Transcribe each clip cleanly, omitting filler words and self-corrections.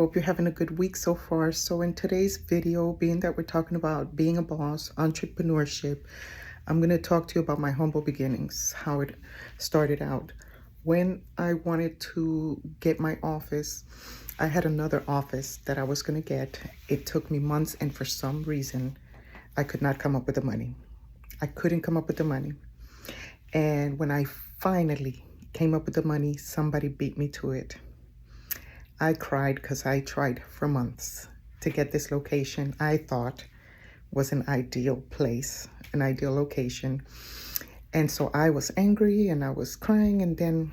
hope you're having a good week so far. So in today's video, being that we're talking about being a boss, entrepreneurship, I'm going to talk to you about my humble beginnings, how it started out. When I wanted to get my office, I had another office that I was going to get. It took me months, and for some reason, I could not come up with the money. I couldn't come up with the money. And when I finally came up with the money, somebody beat me to it. I cried because I tried for months to get this location I thought was an ideal place, an ideal location. And so I was angry and I was crying, and then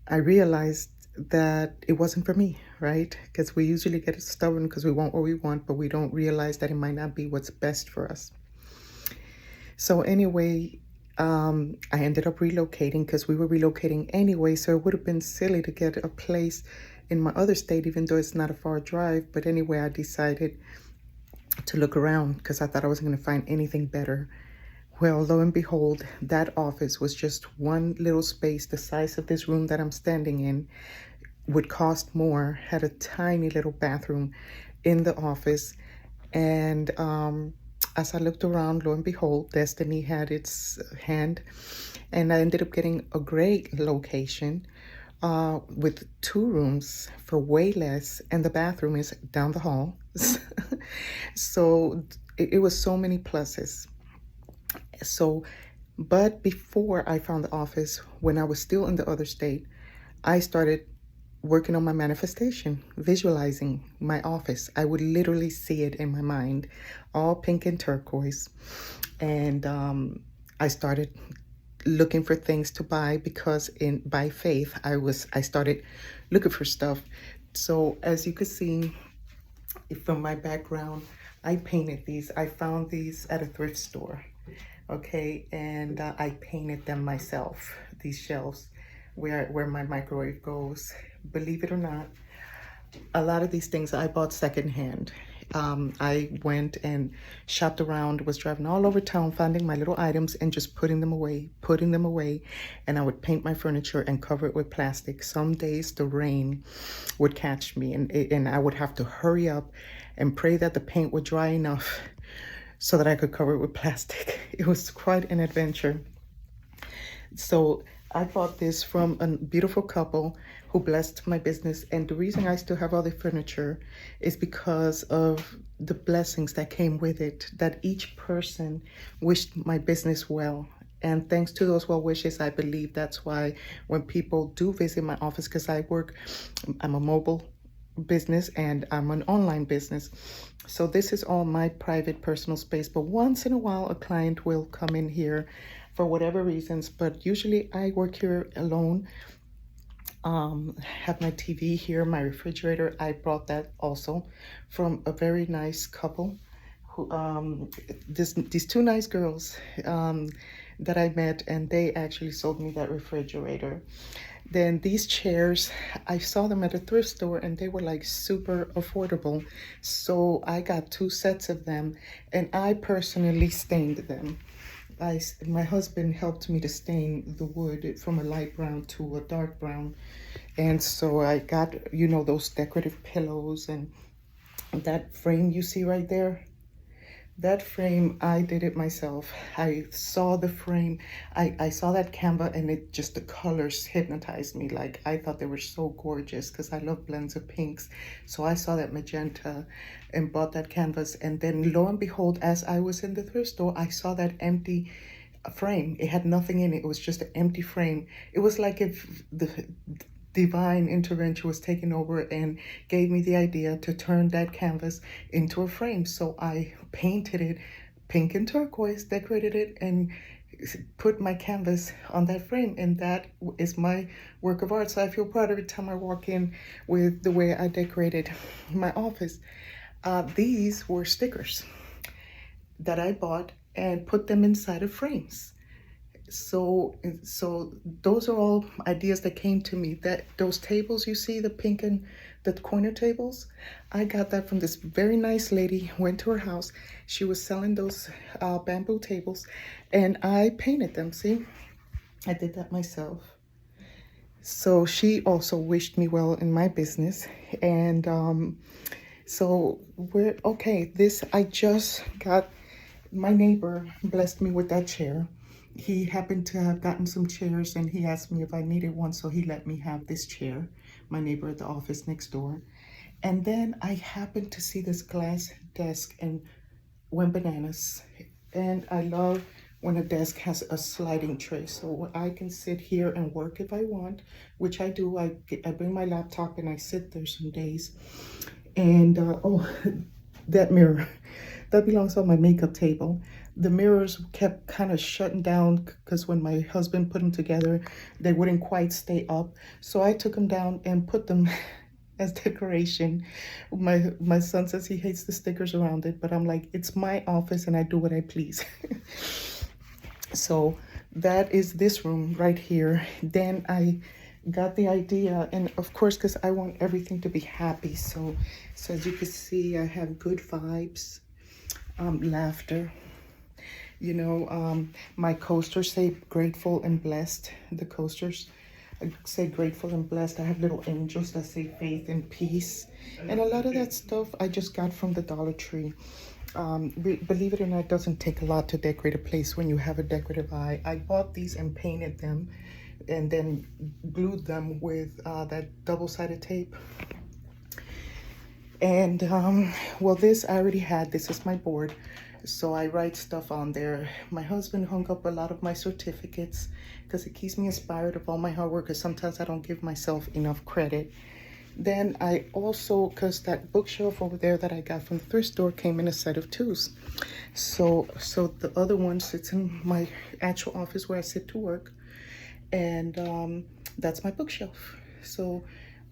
I realized that it wasn't for me, right? Because we usually get stubborn because we want what we want, but we don't realize that it might not be what's best for us. So anyway, I ended up relocating because we were relocating anyway, so it would have been silly to get a place in my other state, even though it's not a far drive. But anyway, I decided to look around because I thought I wasn't going to find anything better. Well, lo and behold, that office was just one little space the size of this room that I'm standing in, would cost more, had a tiny little bathroom in the office. And as I looked around, lo and behold, destiny had its hand, and I ended up getting a great location with 2 rooms for way less, and the bathroom is down the hall. So it was so many pluses. So, but before I found the office, when I was still in the other state, I started working on my manifestation, visualizing my office. I would literally see it in my mind, all pink and turquoise. And I started looking for things to buy because by faith, I started looking for stuff. So as you can see from my background, I painted these. I found these at a thrift store. Okay, and I painted them myself, these shelves where my microwave goes. Believe it or not, a lot of these things I bought secondhand. I went and shopped around, was driving all over town, finding my little items and just putting them away. And I would paint my furniture and cover it with plastic. Some days the rain would catch me, and I would have to hurry up and pray that the paint would dry enough so that I could cover it with plastic. It was quite an adventure. So I bought this from a beautiful couple who blessed my business. And the reason I still have all the furniture is because of the blessings that came with it, that each person wished my business well. And thanks to those well wishes, I believe that's why when people do visit my office, because I'm a mobile business and I'm an online business. So this is all my private personal space, but once in a while a client will come in here for whatever reasons, but usually I work here alone. Have my TV here, my refrigerator. I brought that also from a very nice couple who these 2 nice girls that I met, and they actually sold me that refrigerator. Then these chairs, I saw them at a thrift store and they were like super affordable. So I got 2 sets of them and I personally stained them. My husband helped me to stain the wood from a light brown to a dark brown. And so I got, those decorative pillows, and that frame you see right there. That frame, I did it myself. I saw the frame, I saw that canvas, and the colors hypnotized me. Like, I thought they were so gorgeous because I love blends of pinks. So I saw that magenta and bought that canvas. And then lo and behold, as I was in the thrift store, I saw that empty frame. It had nothing in it. It was just an empty frame. It was like if the divine intervention was taking over and gave me the idea to turn that canvas into a frame. So I painted it pink and turquoise, decorated it, and put my canvas on that frame. And that is my work of art. So I feel proud every time I walk in with the way I decorated my office. These were stickers that I bought and put them inside of frames. So those are all ideas that came to me. That those tables you see, the pink and the corner tables, I got that from this very nice lady. Went to her house. She was selling those bamboo tables, and I painted them. See, I did that myself. So she also wished me well in my business. And so we're okay. This, I just got, my neighbor blessed me with that chair. He happened to have gotten some chairs and he asked me if I needed one, so he let me have this chair, my neighbor at the office next door. And then I happened to see this glass desk and went bananas. And I love when a desk has a sliding tray, so I can sit here and work if I want, which I do. I bring my laptop and I sit there some days. And oh, that mirror, that belongs on my makeup table. The mirrors kept kind of shutting down because when my husband put them together, they wouldn't quite stay up. So I took them down and put them as decoration. My son says he hates the stickers around it, but I'm like, it's my office and I do what I please. So that is this room right here. Then I got the idea, and of course, because I want everything to be happy. So as you can see, I have good vibes, laughter. You know, my coasters say grateful and blessed. The coasters say grateful and blessed. I have little angels that say faith and peace. And a lot of that stuff I just got from the Dollar Tree. Believe it or not, it doesn't take a lot to decorate a place when you have a decorative eye. I bought these and painted them and then glued them with that double-sided tape. And well, this I already had. This is my board, so I write stuff on there. My husband hung up a lot of my certificates because it keeps me inspired of all my hard work, because sometimes I don't give myself enough credit. Then I also, because that bookshelf over there that I got from the thrift store came in a set of twos. So the other one sits in my actual office where I sit to work, and that's my bookshelf. So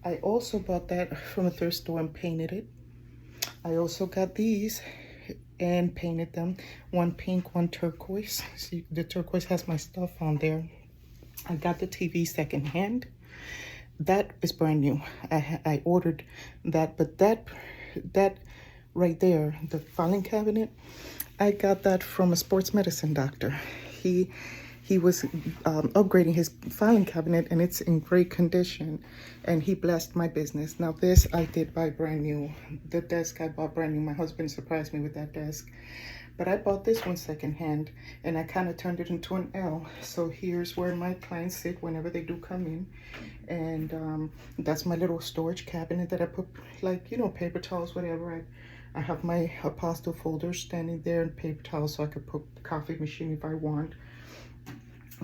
I also bought that from a thrift store and painted it. I also got these and painted them. One pink, one turquoise. See, the turquoise has my stuff on there. I got the TV secondhand. That is brand new. I ordered that, but that right there, the filing cabinet, I got that from a sports medicine doctor. He was upgrading his filing cabinet and it's in great condition, and he blessed my business. Now this I did buy brand new. The desk I bought brand new. My husband surprised me with that desk. But I bought this one secondhand and I kind of turned it into an L. So here's where my clients sit whenever they do come in. And that's my little storage cabinet that I put, like, you know, paper towels, whatever. I have my apostle folder standing there and paper towels so I could put coffee machine if I want.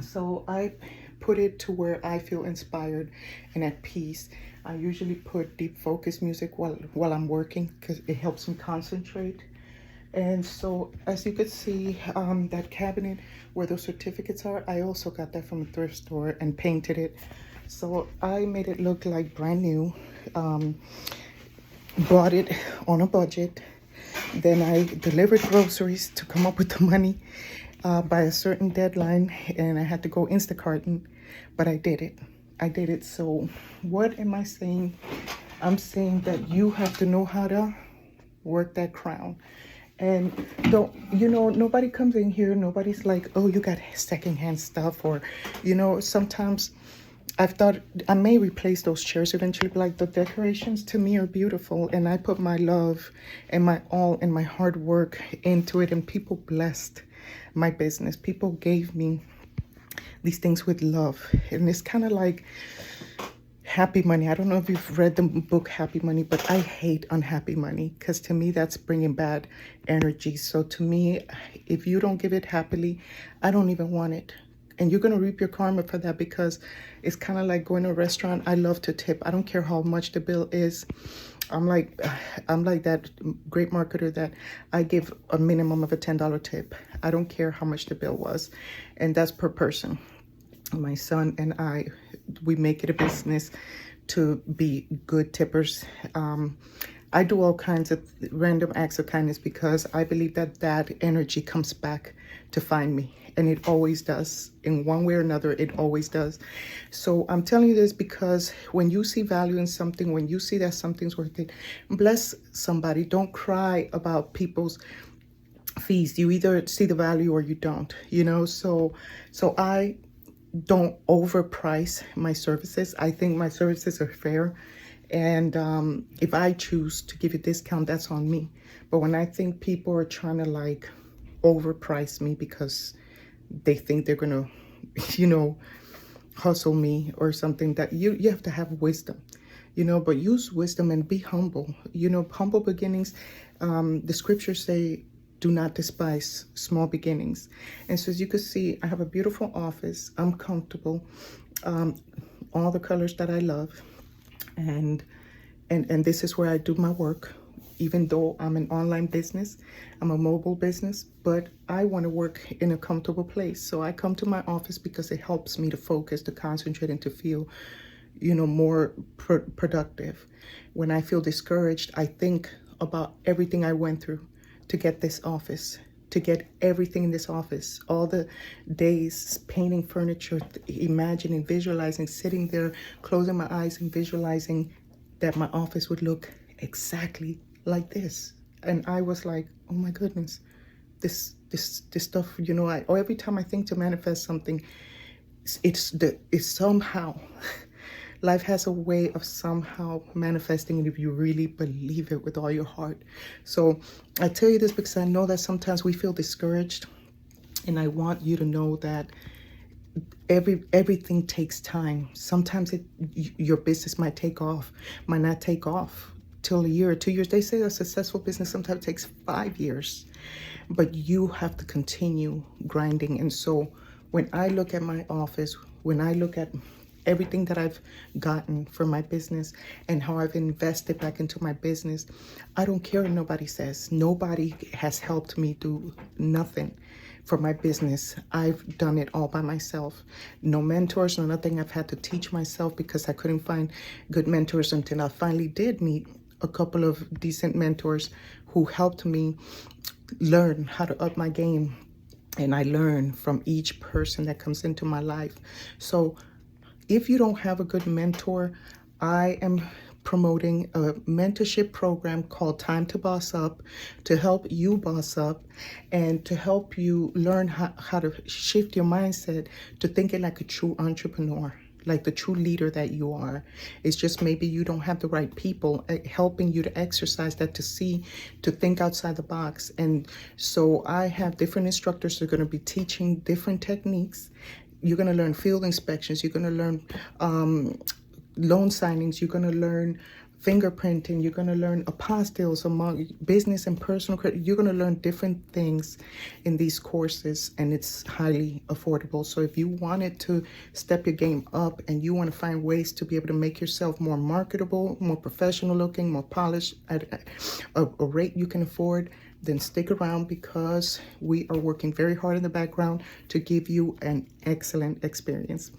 So I put it to where I feel inspired and at peace. I usually put deep focus music while I'm working because it helps me concentrate. And so as you could see, that cabinet where those certificates are, I also got that from a thrift store and painted it. So I made it look like brand new. Bought it on a budget. Then I delivered groceries to come up with the money by a certain deadline, and I had to go Instacarting, but I did it. I did it. So what am I saying? I'm saying that you have to know how to work that crown. And don't, you know, nobody comes in here, nobody's like, oh, you got secondhand stuff, or, you know, sometimes I've thought I may replace those chairs eventually, but like the decorations to me are beautiful, and I put my love and my all and my hard work into it, and people blessed my business. People gave me these things with love, and it's kind of like Happy Money. I don't know if you've read the book Happy Money, but I hate unhappy money because to me that's bringing bad energy. So to me, if you don't give it happily, I don't even want it. And you're going to reap your karma for that, because it's kind of like going to a restaurant. I love to tip. I don't care how much the bill is. I'm like that great marketer that I give a minimum of a $10 tip. I don't care how much the bill was. And that's per person. My son and I, we make it a business to be good tippers. I do all kinds of random acts of kindness because I believe that that energy comes back to find me. And it always does. In one way or another, it always does. So I'm telling you this because when you see value in something, when you see that something's worth it, bless somebody. Don't cry about people's fees. You either see the value or you don't, you know. So I don't overprice my services. I think my services are fair. And if I choose to give a discount, that's on me. But when I think people are trying to like overprice me because they think they're going to, hustle me or something, that you have to have wisdom, but use wisdom and be humble. Humble beginnings. The scriptures say, do not despise small beginnings. And so as you can see, I have a beautiful office. I'm comfortable. All the colors that I love. And this is where I do my work. Even though I'm an online business, I'm a mobile business, but I want to work in a comfortable place. So I come to my office because it helps me to focus, to concentrate, and to feel, more productive. When I feel discouraged, I think about everything I went through to get this office, to get everything in this office, all the days painting furniture, imagining, visualizing, sitting there, closing my eyes and visualizing that my office would look exactly like this. And I was like, oh my goodness, this stuff, every time I think to manifest something, it's somehow life has a way of somehow manifesting it if you really believe it with all your heart. So I tell you this because I know that sometimes we feel discouraged, and I want you to know that everything takes time. Sometimes your business might not take off till a year or 2 years. They say a successful business sometimes takes 5 years, but you have to continue grinding. And so when I look at my office, when I look at everything that I've gotten from my business and how I've invested back into my business, I don't care what nobody says. Nobody has helped me do nothing for my business. I've done it all by myself. No mentors, no nothing. I've had to teach myself because I couldn't find good mentors until I finally did meet a couple of decent mentors who helped me learn how to up my game. And I learn from each person that comes into my life. So if you don't have a good mentor, I am promoting a mentorship program called Time to Boss Up to help you boss up and to help you learn how to shift your mindset to thinking like a true entrepreneur, like the true leader that you are. It's just maybe you don't have the right people helping you to exercise that, to think outside the box. And so I have different instructors that are going to be teaching different techniques. You're going to learn field inspections. You're going to learn loan signings. You're going to learn fingerprinting. You're going to learn apostilles among business and personal credit. You're going to learn different things in these courses, and it's highly affordable. So if you wanted to step your game up and you want to find ways to be able to make yourself more marketable, more professional looking, more polished at a rate you can afford, then stick around because we are working very hard in the background to give you an excellent experience.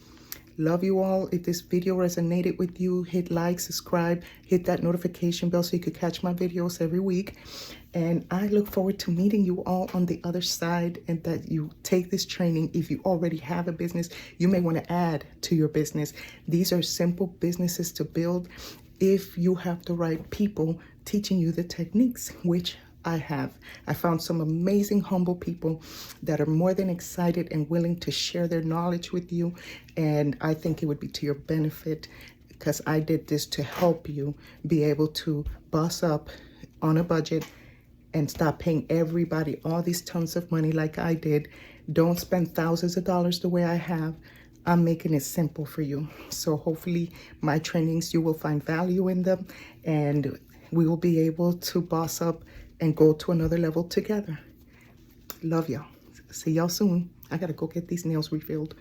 Love you all. If this video resonated with you, hit like, subscribe, hit that notification bell so you could catch my videos every week. And I look forward to meeting you all on the other side, and that you take this training. If you already have a business, you may want to add to your business. These are simple businesses to build if you have the right people teaching you the techniques, which I have. I found some amazing, humble people that are more than excited and willing to share their knowledge with you. And I think it would be to your benefit, because I did this to help you be able to boss up on a budget and stop paying everybody all these tons of money like I did. Don't spend thousands of dollars the way I have. I'm making it simple for you. So hopefully my trainings, you will find value in them, and we will be able to boss up and go to another level together. Love y'all. See y'all soon. I gotta go get these nails refilled.